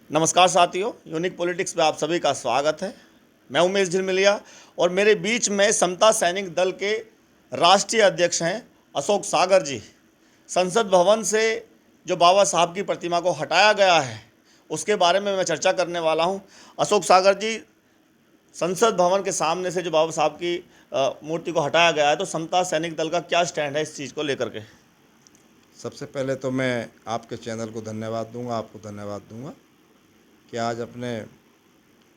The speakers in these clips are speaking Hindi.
नमस्कार साथियों, यूनिक पॉलिटिक्स में आप सभी का स्वागत है। मैं उमेश झिलमिलिया और मेरे बीच में समता सैनिक दल के राष्ट्रीय अध्यक्ष हैं अशोक सागर जी। संसद भवन से जो बाबा साहब की प्रतिमा को हटाया गया है उसके बारे में मैं चर्चा करने वाला हूं। अशोक सागर जी, संसद भवन के सामने से जो बाबा साहब की मूर्ति को हटाया गया है, तो समता सैनिक दल का क्या स्टैंड है इस चीज़ को लेकर के? सबसे पहले तो मैं आपके चैनल को धन्यवाद दूंगा, आपको धन्यवाद दूंगा कि आज आपने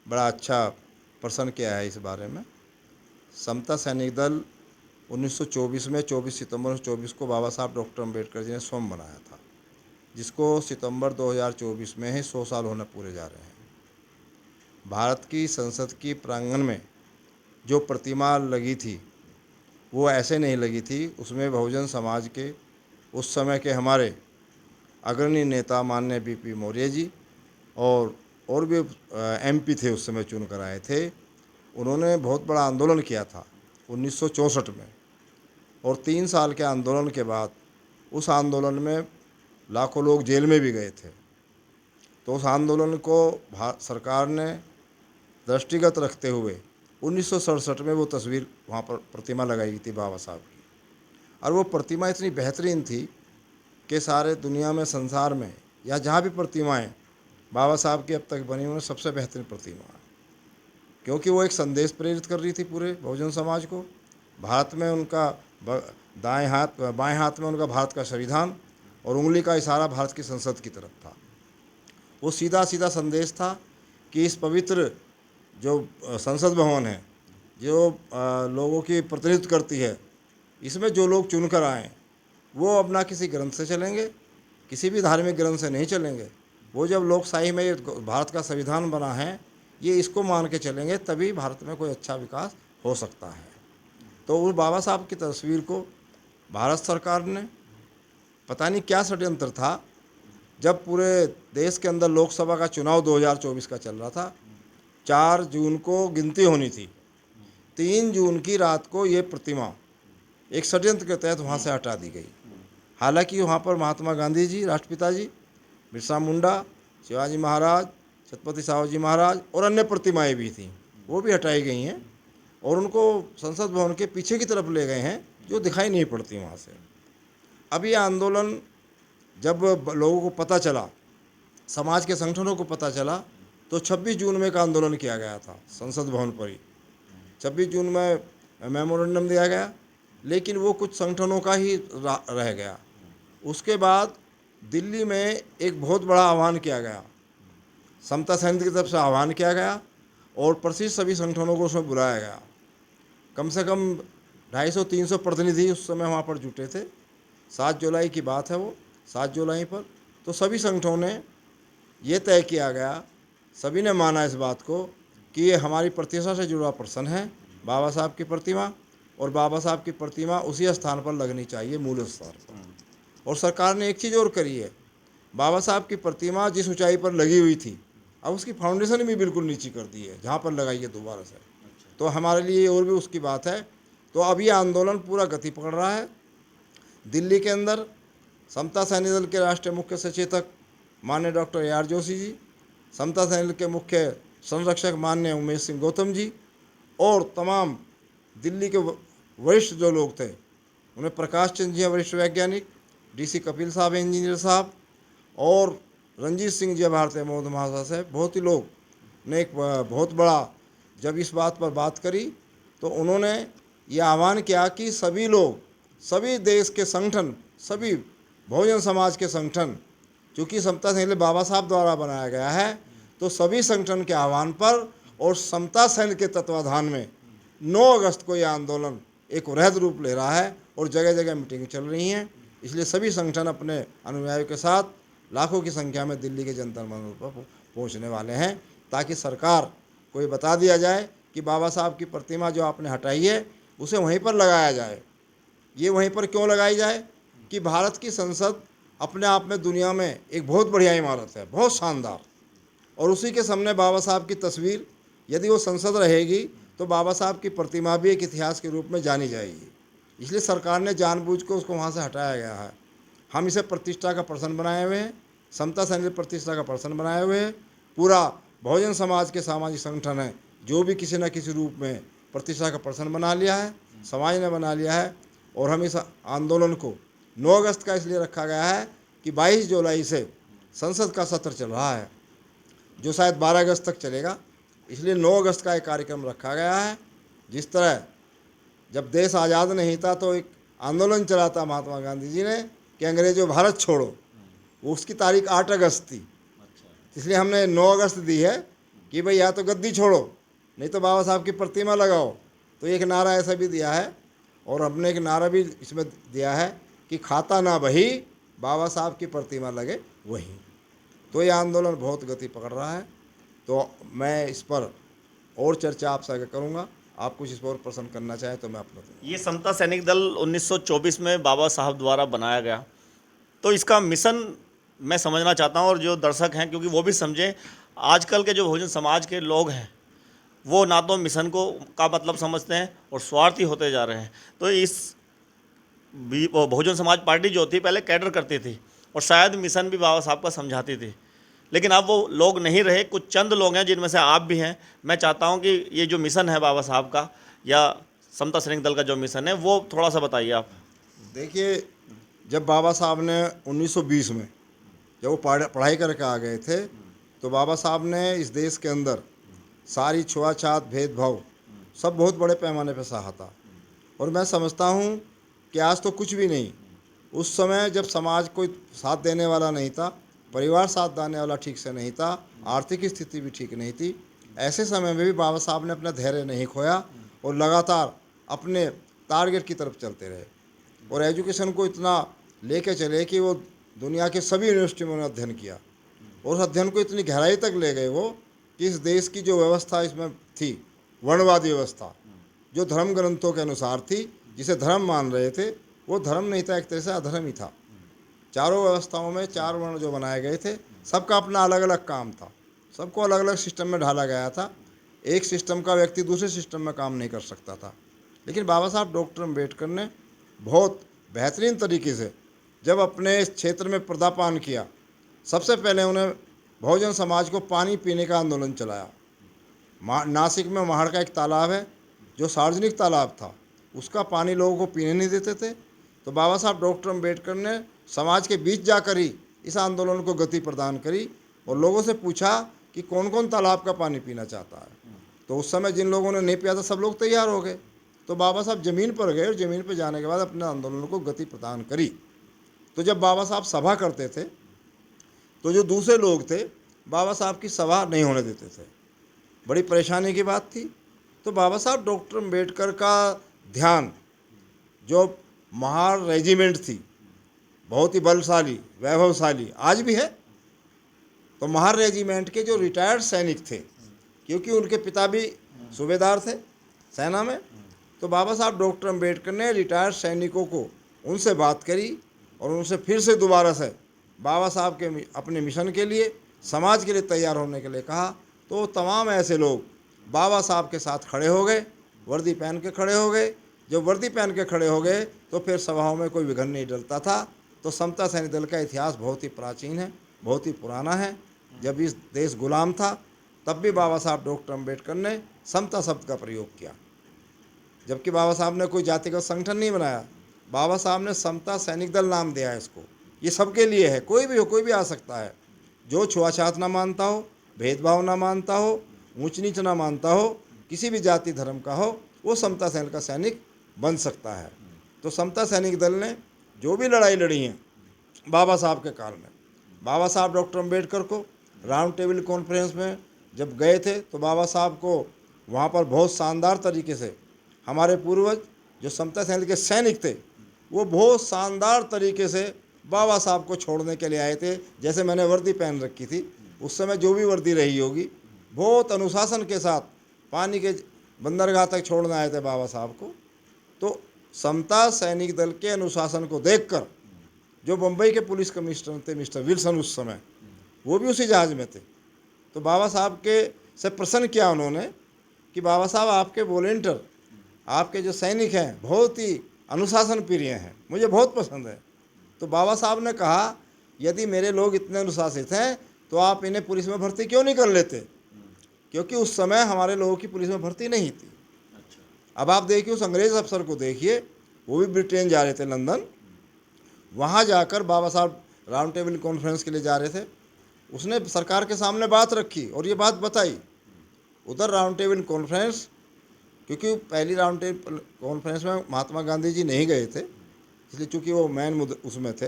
बड़ा अच्छा प्रश्न किया है इस बारे में। समता सैनिक दल 1924 में 24 सितंबर 1924 को बाबा साहब डॉक्टर अम्बेडकर जी ने स्वयं बनाया था, जिसको सितंबर 2024 में ही 100 साल होने पूरे जा रहे हैं। भारत की संसद की प्रांगण में जो प्रतिमा लगी थी वो ऐसे नहीं लगी थी, उसमें बहुजन समाज के उस समय के हमारे अग्रणी नेता माननीय बीपी मौर्य जी और भी एमपी थे उस समय चुन कर आए थे। उन्होंने बहुत बड़ा आंदोलन किया था 1964 में, और 3 साल के आंदोलन के बाद उस आंदोलन में लाखों लोग जेल में भी गए थे। तो उस आंदोलन को सरकार ने दृष्टिगत रखते हुए 1967 में वो तस्वीर वहाँ पर प्रतिमा लगाई गई थी बाबा साहब की। और वो प्रतिमा इतनी बेहतरीन थी कि सारे दुनिया में, संसार में या जहाँ भी प्रतिमाएं बाबा साहब की अब तक बनी हुई सबसे बेहतरीन प्रतिमा है, क्योंकि वो एक संदेश प्रेरित कर रही थी पूरे बहुजन समाज को। भारत में उनका बाएं हाथ में उनका भारत का संविधान और उंगली का इशारा भारत की संसद की तरफ था। वो सीधा सीधा संदेश था कि इस पवित्र जो संसद भवन है, जो लोगों की प्रतिनिधित्व करती है, इसमें जो लोग चुनकर आए वो अपना किसी ग्रंथ से चलेंगे, किसी भी धार्मिक ग्रंथ से नहीं चलेंगे। वो जब लोकशाही में भारत का संविधान बना है, ये इसको मान के चलेंगे, तभी भारत में कोई अच्छा विकास हो सकता है। तो उस बाबा साहब की तस्वीर को भारत सरकार ने, पता नहीं क्या षड्यंत्र था, जब पूरे देश के अंदर लोकसभा का चुनाव 2024 का चल रहा था, 4 जून को गिनती होनी थी, 3 जून की रात को ये प्रतिमा एक षड्यंत्र के तहत वहाँ से हटा दी गई। हालांकि वहाँ पर महात्मा गांधी जी, राष्ट्रपिता जी, बिरसा मुंडा, शिवाजी महाराज, छत्रपति साहू महाराज और अन्य प्रतिमाएं भी थीं, वो भी हटाई गई हैं और उनको संसद भवन के पीछे की तरफ ले गए हैं, जो दिखाई नहीं पड़ती वहाँ से। अब ये आंदोलन जब लोगों को पता चला, समाज के संगठनों को पता चला, तो 26 जून में एक आंदोलन किया गया था संसद भवन पर ही। 26 जून में मेमोरेंडम दिया गया, लेकिन वो कुछ संगठनों का ही रह गया। उसके बाद दिल्ली में एक बहुत बड़ा आह्वान किया गया, समता सैनिक की तरफ से आह्वान किया गया और प्रसिद्ध सभी संगठनों को उसमें बुलाया गया। कम से कम 250-300 प्रतिनिधि उस समय वहाँ पर जुटे थे। 7 जुलाई की बात है वो, 7 जुलाई पर। तो सभी संगठनों ने ये तय किया गया, सभी ने माना इस बात को कि ये हमारी प्रतिष्ठा से जुड़ा प्रश्न है, बाबा साहब की प्रतिमा, और बाबा साहब की प्रतिमा उसी स्थान पर लगनी चाहिए, मूल स्थान पर। और सरकार ने एक चीज़ और करी है, बाबा साहब की प्रतिमा जिस ऊंचाई पर लगी हुई थी, अब उसकी फाउंडेशन भी बिल्कुल नीचे कर दी है, जहाँ पर लगाई है दोबारा से। तो हमारे लिए और भी उसकी बात है। तो अब ये आंदोलन पूरा गति पकड़ रहा है। दिल्ली के अंदर समता सैनिक दल के राष्ट्रीय मुख्य सचेतक माननीय डॉक्टर AR जोशी जी, समता सैनिक दल के मुख्य संरक्षक माननीय उमेश सिंह गौतम जी, और तमाम दिल्ली के वरिष्ठ जो लोग थे, उन्हें प्रकाश चंद्र जी वरिष्ठ वैज्ञानिक, DC कपिल साहब इंजीनियर साहब, और रंजीत सिंह जी भारतीय महोदय महाशय, बहुत ही लोग ने एक बहुत बड़ा जब इस बात पर बात करी, तो उन्होंने ये आह्वान किया कि सभी लोग, सभी देश के संगठन, सभी बहुजन समाज के संगठन, चूँकि समता सैनिक बाबा साहब द्वारा बनाया गया है, तो सभी संगठन के आह्वान पर और समता सैनिक के तत्वाधान में 9 अगस्त को यह आंदोलन एक वृहद रूप ले रहा है और जगह जगह मीटिंग चल रही हैं। इसलिए सभी संगठन अपने अनुयायियों के साथ लाखों की संख्या में दिल्ली के जंतर मंदिर पर पहुंचने वाले हैं, ताकि सरकार को ये बता दिया जाए कि बाबा साहब की प्रतिमा जो आपने हटाई है उसे वहीं पर लगाया जाए। ये वहीं पर क्यों लगाई जाए कि भारत की संसद अपने आप में दुनिया में एक बहुत बढ़िया इमारत है, बहुत शानदार, और उसी के सामने बाबा साहब की तस्वीर, यदि वो संसद रहेगी तो बाबा साहब की प्रतिमा भी एक इतिहास के रूप में जानी जाएगी। इसलिए सरकार ने जानबूझ कर उसको वहाँ से हटाया गया है। हम इसे प्रतिष्ठा का प्रश्न बनाए हुए हैं, समता सैनिक प्रतिष्ठा का प्रश्न बनाए हुए हैं, पूरा बहुजन समाज के सामाजिक संगठन है जो भी किसी न किसी रूप में प्रतिष्ठा का प्रश्न बना लिया है, समाज ने बना लिया है। और हम इस आंदोलन को 9 अगस्त का इसलिए रखा गया है कि 22 जुलाई से संसद का सत्र चल रहा है जो शायद 12 अगस्त तक चलेगा, इसलिए 9 अगस्त का एक कार्यक्रम रखा गया है। जिस तरह जब देश आज़ाद नहीं था तो एक आंदोलन चला था महात्मा गांधी जी ने कि अंग्रेजों भारत छोड़ो, वो उसकी तारीख 8 अगस्त थी, इसलिए हमने 9 अगस्त दी है कि भाई या तो गद्दी छोड़ो नहीं तो बाबा साहब की प्रतिमा लगाओ। तो एक नारा ऐसा भी दिया है और हमने एक नारा भी इसमें दिया है कि खाता ना बही बाबा साहब की प्रतिमा लगे वहीं। तो ये आंदोलन बहुत गति पकड़ रहा है। तो मैं इस पर और चर्चा आपसे आगे करूँगा। आप कुछ इस पर और प्रश्न करना चाहें तो मैं अपना दूँगा। ये समता सैनिक दल 1924 में बाबा साहब द्वारा बनाया गया, तो इसका मिशन मैं समझना चाहता हूँ और जो दर्शक हैं, क्योंकि वो भी समझें। आजकल के जो बहुजन समाज के लोग हैं वो ना तो मिशन को का मतलब समझते हैं और स्वार्थी होते जा रहे हैं। तो इस बहुजन समाज पार्टी जो थी पहले कैडर करती थी और शायद मिशन भी बाबा साहब का समझाती थी, लेकिन अब वो लोग नहीं रहे। कुछ चंद लोग हैं जिनमें से आप भी हैं। मैं चाहता हूं कि ये जो मिशन है बाबा साहब का या समता सैनिक दल का जो मिशन है वो थोड़ा सा बताइए आप। देखिए, जब बाबा साहब ने 1920 में जब वो पढ़ाई करके आ गए थे तो बाबा साहब ने इस देश के अंदर सारी छुआछात भेदभाव सब बहुत बड़े पैमाने पर सहा था। और मैं समझता हूँ कि आज तो कुछ भी नहीं, उस समय जब समाज कोई साथ देने वाला नहीं था, परिवार साथ देने वाला ठीक से नहीं था, आर्थिक स्थिति भी ठीक नहीं थी, ऐसे समय में भी बाबा साहब ने अपना धैर्य नहीं खोया और लगातार अपने टारगेट की तरफ चलते रहे और एजुकेशन को इतना लेके चले कि वो दुनिया के सभी यूनिवर्सिटियों में अध्ययन किया और उस अध्ययन को इतनी गहराई तक ले गए वो कि इस देश की जो व्यवस्था इसमें थी, वर्णवादी व्यवस्था जो धर्म ग्रंथों के अनुसार थी, जिसे धर्म मान रहे थे, वो धर्म नहीं था, एक तरह से अधर्म ही था। चारों व्यवस्थाओं में 4 वर्ण जो बनाए गए थे, सबका अपना अलग अलग काम था, सबको अलग अलग सिस्टम में ढाला गया था। एक सिस्टम का व्यक्ति दूसरे सिस्टम में काम नहीं कर सकता था। लेकिन बाबा साहब डॉक्टर अम्बेडकर ने बहुत बेहतरीन तरीके से जब अपने क्षेत्र में पर्दापान किया, सबसे पहले उन्हें बहुजन समाज को पानी पीने का आंदोलन चलाया। नासिक में महाड़ का एक तालाब है जो सार्वजनिक तालाब था, उसका पानी लोगों को पीने नहीं देते थे। तो बाबा साहब डॉक्टर अम्बेडकर ने समाज के बीच जाकर ही इस आंदोलन को गति प्रदान करी और लोगों से पूछा कि कौन कौन तालाब का पानी पीना चाहता है। तो उस समय जिन लोगों ने नहीं पिया था सब लोग तैयार हो गए। तो बाबा साहब ज़मीन पर गए और ज़मीन पर जाने के बाद अपने आंदोलन को गति प्रदान करी। तो जब बाबा साहब सभा करते थे तो जो दूसरे लोग थे बाबा साहब की सभा नहीं होने देते थे, बड़ी परेशानी की बात थी। तो बाबा साहब डॉक्टर अम्बेडकर का ध्यान, जो महार रेजिमेंट थी, बहुत ही बलशाली वैभवशाली आज भी है, तो महार रेजिमेंट के जो रिटायर्ड सैनिक थे, क्योंकि उनके पिता भी सूबेदार थे सेना में, तो बाबा साहब डॉक्टर अम्बेडकर ने रिटायर्ड सैनिकों को उनसे बात करी और उनसे फिर से दोबारा से बाबा साहब के अपने मिशन के लिए, समाज के लिए तैयार होने के लिए कहा। तो तमाम ऐसे लोग बाबा साहब के साथ खड़े हो गए, वर्दी पहन के खड़े हो गए। जब वर्दी पहन के खड़े हो गए तो फिर सभाओं में कोई विघ्न नहीं डलता था। तो समता सैनिक दल का इतिहास बहुत ही प्राचीन है, बहुत ही पुराना है। जब इस देश गुलाम था तब भी बाबा साहब डॉक्टर अम्बेडकर ने समता शब्द का प्रयोग किया, जबकि बाबा साहब ने कोई जातिगत संगठन नहीं बनाया। बाबा साहब ने समता सैनिक दल नाम दिया है इसको। ये सबके लिए है, कोई भी हो, कोई भी आ सकता है, जो छुआछात ना मानता हो, भेदभाव ना मानता हो, ऊंच नीच ना मानता हो, किसी भी जाति धर्म का हो, वो समता सैनिक का सैनिक बन सकता है। तो समता सैनिक दल ने जो भी लड़ाई लड़ी है बाबा साहब के काल में, बाबा साहब डॉक्टर अम्बेडकर को राउंड टेबल कॉन्फ्रेंस में जब गए थे तो बाबा साहब को वहाँ पर बहुत शानदार तरीके से हमारे पूर्वज जो समता सैनिक के सैनिक थे वो बहुत शानदार तरीके से बाबा साहब को छोड़ने के लिए आए थे। जैसे मैंने वर्दी पहन रखी थी, उस समय जो भी वर्दी रही होगी, बहुत अनुशासन के साथ पानी के बंदरगाह तक छोड़ने आए थे बाबा साहब को। तो समता सैनिक दल के अनुशासन को देखकर जो बम्बई के पुलिस कमिश्नर थे मिस्टर विल्सन, उस समय वो भी उसी जहाज़ में थे। तो बाबा साहब के से प्रश्न किया उन्होंने कि बाबा साहब आपके वॉलेंटियर, आपके जो सैनिक हैं बहुत ही अनुशासन प्रिय हैं, मुझे बहुत पसंद है। तो बाबा साहब ने कहा यदि मेरे लोग इतने अनुशासित हैं तो आप इन्हें पुलिस में भर्ती क्यों नहीं कर लेते? क्योंकि उस समय हमारे लोगों की पुलिस में भर्ती नहीं थी। अब आप देखिए उस अंग्रेज़ अफसर को देखिए, वो भी ब्रिटेन जा रहे थे, लंदन। वहाँ जाकर बाबा साहब राउंड टेबल कॉन्फ्रेंस के लिए जा रहे थे। उसने सरकार के सामने बात रखी और ये बात बताई। उधर राउंड टेबल कॉन्फ्रेंस, क्योंकि पहली राउंड टेबल कॉन्फ्रेंस में महात्मा गांधी जी नहीं गए थे, इसलिए चूँकि वो मेन उसमें थे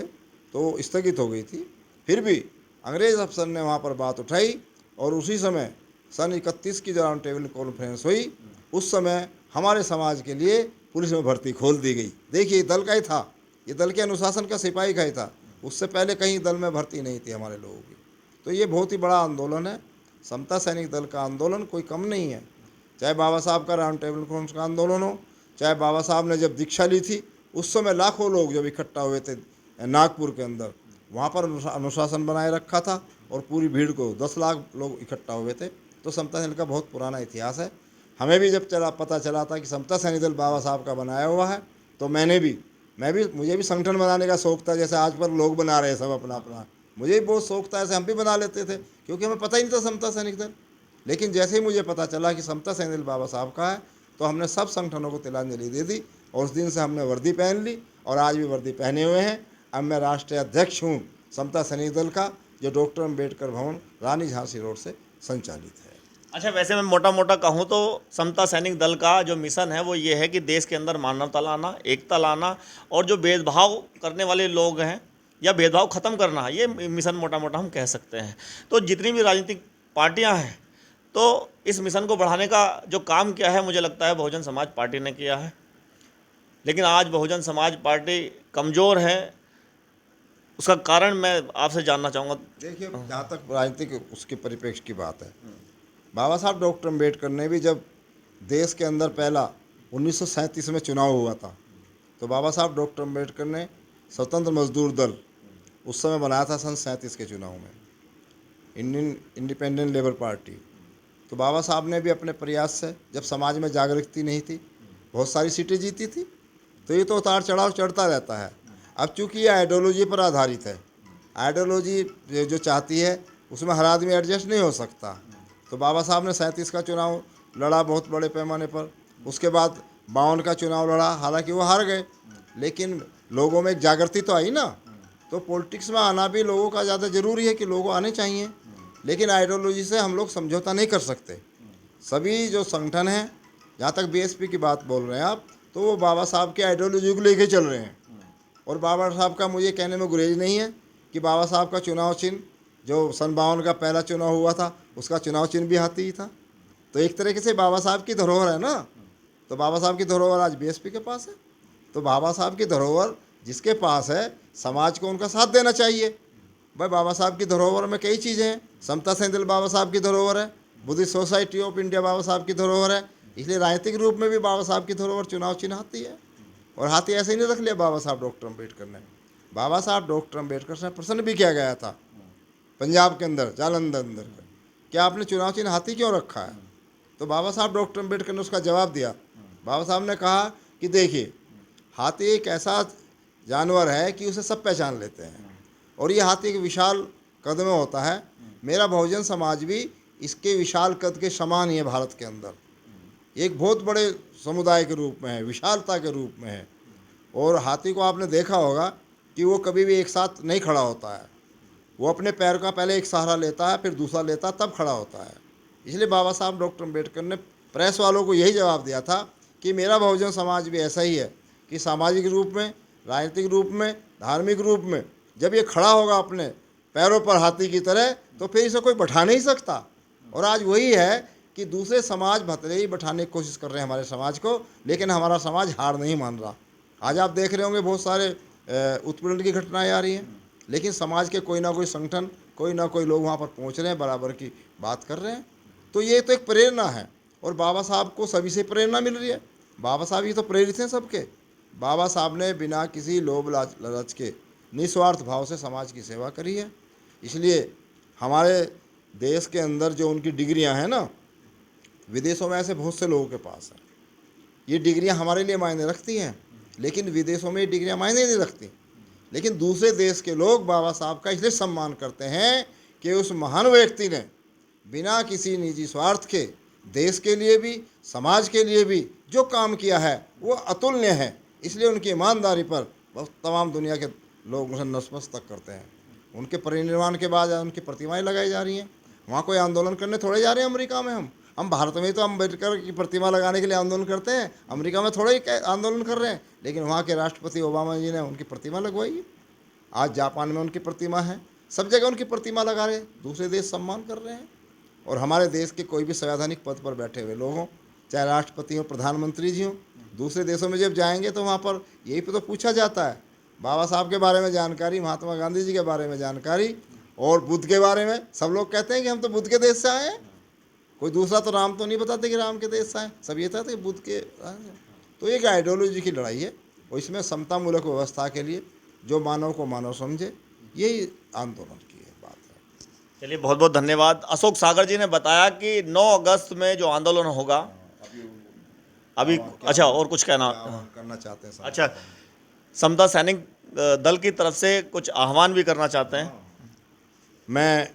तो स्थगित हो गई थी। फिर भी अंग्रेज़ अफसर ने वहाँ पर बात उठाई और उसी समय सन 31 की जो राउंड टेबल कॉन्फ्रेंस हुई, उस समय हमारे समाज के लिए पुलिस में भर्ती खोल दी गई। देखिए दल का ही था, ये दल के अनुशासन का सिपाही का ही था, उससे पहले कहीं दल में भर्ती नहीं थी हमारे लोगों की। तो ये बहुत ही बड़ा आंदोलन है। समता सैनिक दल का आंदोलन कोई कम नहीं है। चाहे बाबा साहब का राउंड टेबल कॉन्फ्रेंस का आंदोलन हो, चाहे बाबा साहब ने जब दीक्षा ली थी उस समय लाखों लोग जब इकट्ठा हुए थे नागपुर के अंदर, वहाँ पर अनुशासन बनाए रखा था और पूरी भीड़ को 10 लाख लोग इकट्ठा हुए थे। तो समता सैनिक का बहुत पुराना इतिहास है। हमें भी जब पता चला था कि समता सैनिक दल बाबा साहब का बनाया हुआ है, तो मुझे भी संगठन बनाने का शौक़ था। जैसे आज पर लोग बना रहे हैं सब अपना अपना, मुझे भी बहुत शौक़ था, ऐसे हम भी बना लेते थे, क्योंकि हमें पता ही नहीं था समता सैनिक दल। लेकिन जैसे ही मुझे पता चला कि समता सैनिक दल बाबा साहब का है, तो हमने सब संगठनों को तिलांजलि दे दी और उस दिन से हमने वर्दी पहन ली और आज भी वर्दी पहने हुए हैं। अब मैं राष्ट्रीय अध्यक्ष हूँ समता सैनिक दल का, जो डॉक्टर अम्बेडकर भवन, रानी झांसी रोड से संचालित है। अच्छा, वैसे मैं मोटा मोटा कहूँ तो समता सैनिक दल का जो मिशन है वो ये है कि देश के अंदर मानवता लाना, एकता लाना और जो भेदभाव करने वाले लोग हैं या भेदभाव ख़त्म करना, ये मिशन मोटा मोटा हम कह सकते हैं। तो जितनी भी राजनीतिक पार्टियां हैं, तो इस मिशन को बढ़ाने का जो काम किया है, मुझे लगता है बहुजन समाज पार्टी ने किया है। लेकिन आज बहुजन समाज पार्टी कमज़ोर है, उसका कारण मैं आपसे जानना चाहूँगा। देखिए, जहाँ तक राजनीतिक उसके परिप्रेक्ष्य की बात है, बाबा साहब डॉक्टर अम्बेडकर ने भी जब देश के अंदर पहला 1937 में चुनाव हुआ था, तो बाबा साहब डॉक्टर अम्बेडकर ने स्वतंत्र मजदूर दल उस समय बनाया था सन 37 के चुनाव में, इंडियन इंडिपेंडेंट लेबर पार्टी। तो बाबा साहब ने भी अपने प्रयास से, जब समाज में जागृति नहीं थी, बहुत सारी सीटें जीती थी। तो ये तो उतार चढ़ाव चढ़ता रहता है। अब चूँकि ये आइडियोलॉजी पर आधारित है, आइडियोलॉजी जो चाहती है उसमें हर आदमी एडजस्ट नहीं हो सकता। तो बाबा साहब ने 37 का चुनाव लड़ा बहुत बड़े पैमाने पर, उसके बाद 52 का चुनाव लड़ा, हालांकि वो हार गए, लेकिन लोगों में एक जागृति तो आई ना। तो पॉलिटिक्स में आना भी लोगों का ज़्यादा ज़रूरी है कि लोगों आने चाहिए, लेकिन आइडियोलॉजी से हम लोग समझौता नहीं कर सकते। सभी जो संगठन हैं, जहाँ तक बीएसपी की बात बोल रहे हैं आप, तो वो बाबा साहब के आइडियोलॉजी को लेके चल रहे हैं। और बाबा साहब का मुझे कहने में गुरेज नहीं है कि बाबा साहब का चुनाव चिन्ह जो सन 52 का पहला चुनाव हुआ था, उसका चुनाव चिन्ह भी हाथी ही था। तो एक तरीके से बाबा साहब की धरोहर है ना। तो बाबा साहब की धरोहर आज बीएसपी के पास है। तो बाबा साहब की धरोहर जिसके पास है, समाज को उनका साथ देना चाहिए। भाई, बाबा साहब की धरोहर में कई चीज़ें हैं। समता सैनिक दल बाबा साहब की धरोहर है, बुद्धिस्ट सोसाइटी ऑफ इंडिया बाबा साहब की धरोहर है, इसलिए राजनीतिक रूप में भी बाबा साहब की धरोहर चुनाव चिन्ह हाथी है। और हाथी ऐसे ही नहीं रख लिया बाबा साहब डॉक्टर अम्बेडकर ने। बाबा साहब डॉक्टर अम्बेडकर से प्रश्न भी किया गया था पंजाब के अंदर, जालंधर अंदर, क्या आपने चुनाव चिन्ह हाथी क्यों रखा है? तो बाबा साहब डॉक्टर अम्बेडकर ने उसका जवाब दिया। बाबा साहब ने कहा कि देखिए, हाथी एक ऐसा जानवर है कि उसे सब पहचान लेते हैं और ये हाथी एक विशाल कद में होता है। मेरा बहुजन समाज भी इसके विशाल कद के समान ही है। भारत के अंदर एक बहुत बड़े समुदाय के रूप में है, विशालता के रूप में है। और हाथी को आपने देखा होगा कि वो कभी भी एक साथ नहीं खड़ा होता है, वो अपने पैर का पहले एक सहारा लेता है, फिर दूसरा लेता है, तब खड़ा होता है। इसलिए बाबा साहब डॉक्टर अम्बेडकर ने प्रेस वालों को यही जवाब दिया था कि मेरा बहुजन समाज भी ऐसा ही है कि सामाजिक रूप में, राजनीतिक रूप में, धार्मिक रूप में जब ये खड़ा होगा अपने पैरों पर हाथी की तरह, तो फिर इसे कोई बैठा नहीं सकता। और आज वही है कि दूसरे समाज भतरे ही बैठाने की कोशिश कर रहे हैं हमारे समाज को, लेकिन हमारा समाज हार नहीं मान रहा। आज आप देख रहे होंगे बहुत सारे उत्पीड़न की घटनाएं आ रही हैं, लेकिन समाज के कोई ना कोई संगठन, कोई ना कोई लोग वहाँ पर पहुँच रहे हैं, बराबर की बात कर रहे हैं। तो ये तो एक प्रेरणा है और बाबा साहब को सभी से प्रेरणा मिल रही है। बाबा साहब ही तो प्रेरित हैं सबके। बाबा साहब ने बिना किसी लोभ लालच के निस्वार्थ भाव से समाज की सेवा करी है। इसलिए हमारे देश के अंदर जो उनकी डिग्रियां हैं ना, विदेशों में ऐसे बहुत से लोगों के पास है। ये डिग्रियां हमारे लिए मायने रखती हैं, लेकिन विदेशों में ये डिग्रियां मायने नहीं रखती। लेकिन दूसरे देश के लोग बाबा साहब का इसलिए सम्मान करते हैं कि उस महान व्यक्ति ने बिना किसी निजी स्वार्थ के देश के लिए भी, समाज के लिए भी जो काम किया है वो अतुलनीय है। इसलिए उनकी ईमानदारी पर तमाम दुनिया के लोग उसे नतमस्तक करते हैं। उनके परिनिर्वाण के बाद उनकी प्रतिमाएं लगाई जा रही हैं। वहाँ कोई आंदोलन करने थोड़े जा रहे हैं अमेरिका में। हम भारत में तो अम्बेडकर की प्रतिमा लगाने के लिए आंदोलन करते हैं, अमेरिका में थोड़े ही आंदोलन कर रहे हैं। लेकिन वहाँ के राष्ट्रपति ओबामा जी ने उनकी प्रतिमा लगवाई है। आज जापान में उनकी प्रतिमा है, सब जगह उनकी प्रतिमा लगा रहे हैं, दूसरे देश सम्मान कर रहे हैं। और हमारे देश के कोई भी संवैधानिक पद पर बैठे हुए लोग हों, चाहे राष्ट्रपति हो, प्रधानमंत्री जी हों, दूसरे देशों में जब जाएंगे तो वहाँ पर यही तो पूछा जाता है, बाबा साहब के बारे में जानकारी, महात्मा गांधी जी के बारे में जानकारी और बुद्ध के बारे में। सब लोग कहते हैं कि हम तो बुद्ध के देश से आए हैं, कोई दूसरा तो राम तो नहीं बताते कि राम के देश से आए, सब ये था कि बुद्ध के। तो एक आइडियोलॉजी की लड़ाई है और इसमें समतामूलक व्यवस्था के लिए जो मानव को मानव समझे, यही आंदोलन की बात है। चलिए, बहुत बहुत धन्यवाद। अशोक सागर जी ने बताया कि 9 अगस्त में जो आंदोलन होगा अभी अच्छा, और कुछ कहना करना चाहते हैं? अच्छा, समता सैनिक दल की तरफ से कुछ आह्वान भी करना चाहते हैं? मैं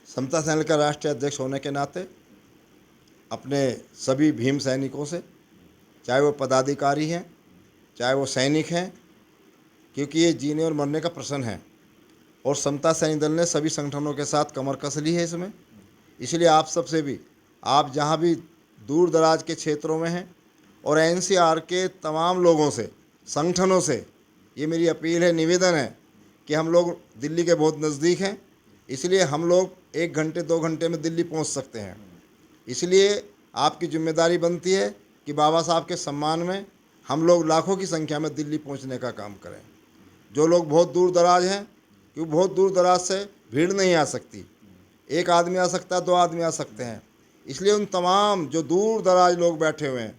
समता सैनिक का राष्ट्रीय अध्यक्ष होने के नाते अपने सभी भीम सैनिकों से, चाहे वो पदाधिकारी हैं, चाहे वो सैनिक हैं, क्योंकि ये जीने और मरने का प्रश्न है और समता सैनिक दल ने सभी संगठनों के साथ कमर कस ली है इसमें। इसलिए आप सबसे भी, आप जहाँ भी दूर दराज के क्षेत्रों में हैं और एनसीआर के तमाम लोगों से, संगठनों से ये मेरी अपील है, निवेदन है कि हम लोग दिल्ली के बहुत नज़दीक हैं, इसलिए हम लोग 1 घंटे 2 घंटे में दिल्ली पहुंच सकते हैं। इसलिए आपकी जिम्मेदारी बनती है कि बाबा साहब के सम्मान में हम लोग लाखों की संख्या में दिल्ली पहुंचने का काम करें। जो लोग बहुत दूर दराज हैं, क्योंकि बहुत दूर दराज से भीड़ नहीं आ सकती, 1 आदमी आ सकता है, 2 आदमी आ सकते हैं। इसलिए उन तमाम जो दूर दराज लोग बैठे हुए हैं,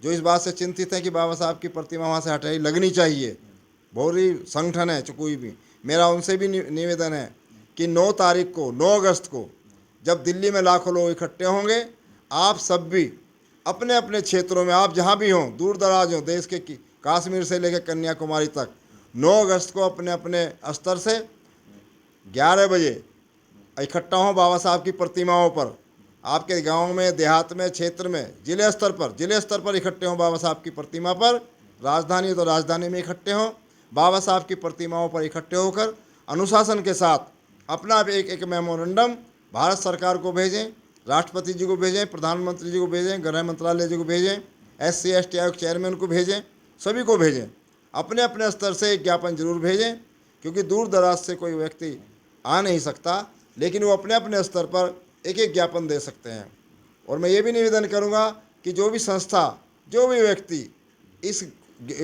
जो इस बात से चिंतित हैं कि बाबा साहब की प्रतिमा वहाँ से हटाई लगनी चाहिए, बहुत ही संगठन है कोई भी, मेरा उनसे भी निवेदन है कि 9 तारीख को, 9 अगस्त को जब दिल्ली में लाखों लोग इकट्ठे होंगे, आप सब भी अपने अपने क्षेत्रों में, आप जहाँ भी हों, दूर दराज हों, देश के कश्मीर से लेकर कन्याकुमारी तक, 9 अगस्त को अपने अपने स्तर से 11 बजे इकट्ठा हों बाबा साहब की प्रतिमाओं पर। आपके गांव में, देहात में, क्षेत्र में, जिले स्तर पर इकट्ठे हों बाबा साहब की प्रतिमा पर। राजधानी तो राजधानी में इकट्ठे हों, बाबा साहब की प्रतिमाओं पर इकट्ठे होकर अनुशासन के साथ अपना एक मेमोरेंडम भारत सरकार को भेजें, राष्ट्रपति जी को भेजें, प्रधानमंत्री जी को भेजें, गृह मंत्रालय जी को भेजें, SC/ST आयोग चेयरमैन को भेजें, सभी को भेजें। अपने अपने स्तर से एक ज्ञापन जरूर भेजें, क्योंकि दूर दराज से कोई व्यक्ति आ नहीं सकता, लेकिन वो अपने अपने स्तर पर एक एक ज्ञापन दे सकते हैं। और मैं ये भी निवेदन करूँगा कि जो भी संस्था, जो भी व्यक्ति इस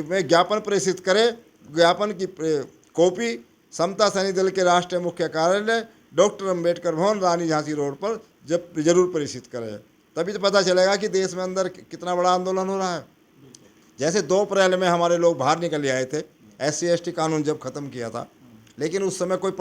में ज्ञापन प्रेषित करे, ज्ञापन की कॉपी समता सैनिक दल के राष्ट्रीय मुख्य कार्यालय डॉक्टर अंबेडकर भवन, रानी झांसी रोड पर जरूर प्रेषित करें। तभी तो पता चलेगा कि देश में अंदर कितना बड़ा आंदोलन हो रहा है। जैसे 2 अप्रैल में हमारे लोग बाहर निकल आए थे, SC/ST कानून जब ख़त्म किया था, लेकिन उस समय कोई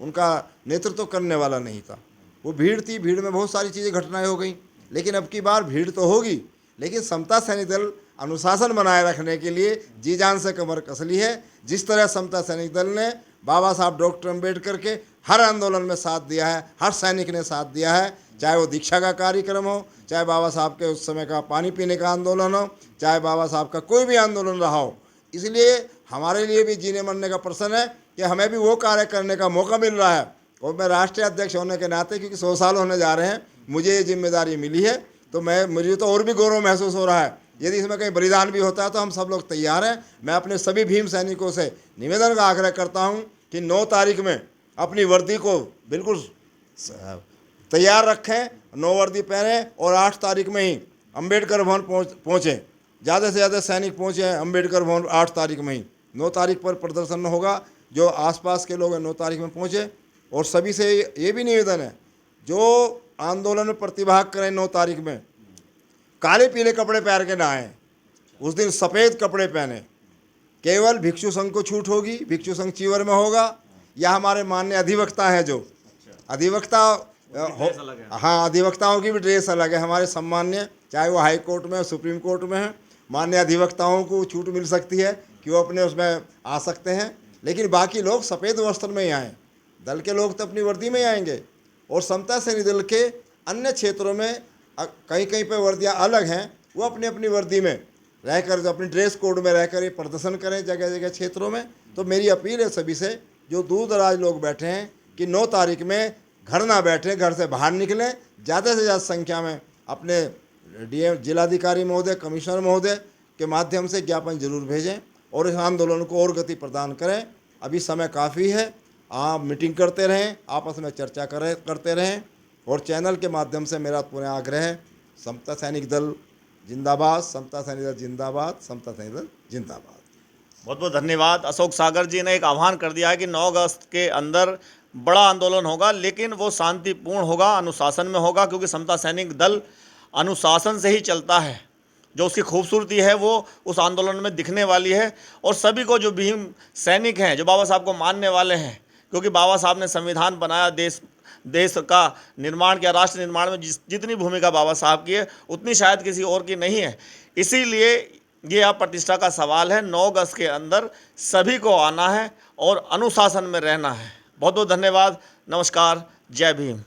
उनका नेतृत्व करने वाला नहीं था। वो भीड़ थी, भीड़ में बहुत सारी चीज़ें, घटनाएं हो गई। लेकिन अब की बार भीड़ तो होगी, लेकिन समता सैनिक दल अनुशासन बनाए रखने के लिए जी जान से कमर कस ली है। जिस तरह समता सैनिक दल ने बाबा साहब डॉक्टर अंबेडकर के हर आंदोलन में साथ दिया है, हर सैनिक ने साथ दिया है, चाहे वो दीक्षा का कार्यक्रम हो, चाहे बाबा साहब के उस समय का पानी पीने का आंदोलन हो, चाहे बाबा साहब का कोई भी आंदोलन रहा हो। इसलिए हमारे लिए भी जीने मरने का प्रश्न है कि हमें भी वो कार्य करने का मौका मिल रहा है। और मैं राष्ट्रीय अध्यक्ष होने के नाते, क्योंकि 100 साल होने जा रहे हैं, मुझे ये जिम्मेदारी मिली है, तो मुझे तो और भी गौरव महसूस हो रहा है। यदि इसमें कहीं बलिदान भी होता है तो हम सब लोग तैयार हैं। मैं अपने सभी भीम सैनिकों से निवेदन का आग्रह करता हूं कि 9 तारीख में अपनी वर्दी को बिल्कुल तैयार रखें, 9 वर्दी पहने और 8 तारीख में ही अंबेडकर भवन पहुँचें। ज़्यादा से ज़्यादा सैनिक पहुँचे अंबेडकर भवन 8 तारीख में ही। 9 तारीख पर प्रदर्शन होगा, जो आसपास के लोग हैं 9 तारीख में पहुँचे। और सभी से ये भी निवेदन है, जो आंदोलन में प्रतिभाग करें 9 तारीख में, काले पीले कपड़े पहन के ना आए, उस दिन सफ़ेद कपड़े पहने। केवल भिक्षु संघ को छूट होगी, भिक्षु संघ चीवर में होगा, या हमारे माननीय अधिवक्ता हैं जो अधिवक्ता हाँ, अधिवक्ताओं की भी ड्रेस अलग है हमारे सम्मान्य, चाहे वो हाई कोर्ट में, सुप्रीम कोर्ट में है। माननीय अधिवक्ताओं को छूट मिल सकती है कि वो अपने उसमें आ सकते हैं, लेकिन बाकी लोग सफ़ेद वस्त्र में ही आएँ। दल के लोग तो अपनी वर्दी में ही आएंगे, और समता सैनिक दल के अन्य क्षेत्रों में कहीं कहीं पे वर्दियाँ अलग हैं, वो अपनी अपनी वर्दी में रहकर, जो अपनी ड्रेस कोड में रहकर ये प्रदर्शन करें जगह जगह क्षेत्रों में। तो मेरी अपील है सभी से, जो दूर दराज लोग बैठे हैं, कि 9 तारीख में घर ना बैठें, घर से बाहर निकलें, ज़्यादा से ज़्यादा संख्या में अपने डीएम, जिलाधिकारी महोदय, कमिश्नर महोदय के माध्यम से ज्ञापन जरूर भेजें और इस आंदोलन को और गति प्रदान करें। अभी समय काफ़ी है, आप मीटिंग करते रहें, आपस में चर्चा करते रहें। और चैनल के माध्यम से मेरा पूरा आग्रह है, समता सैनिक दल जिंदाबाद, समता सैनिक दल जिंदाबाद, समता सैनिक दल जिंदाबाद। बहुत बहुत धन्यवाद। अशोक सागर जी ने एक आह्वान कर दिया है कि 9 अगस्त के अंदर बड़ा आंदोलन होगा, लेकिन वो शांतिपूर्ण होगा, अनुशासन में होगा, क्योंकि समता सैनिक दल अनुशासन से ही चलता है। जो उसकी खूबसूरती है वो उस आंदोलन में दिखने वाली है। और सभी को, जो भीम सैनिक हैं, जो बाबा साहब को मानने वाले हैं, क्योंकि बाबा साहब ने संविधान बनाया, देश का निर्माण किया, राष्ट्र निर्माण में जितनी भूमिका बाबा साहब की है उतनी शायद किसी और की नहीं है। इसीलिए ये आप प्रतिष्ठा का सवाल है। 9 अगस्त के अंदर सभी को आना है और अनुशासन में रहना है। बहुत बहुत धन्यवाद। नमस्कार। जय भीम।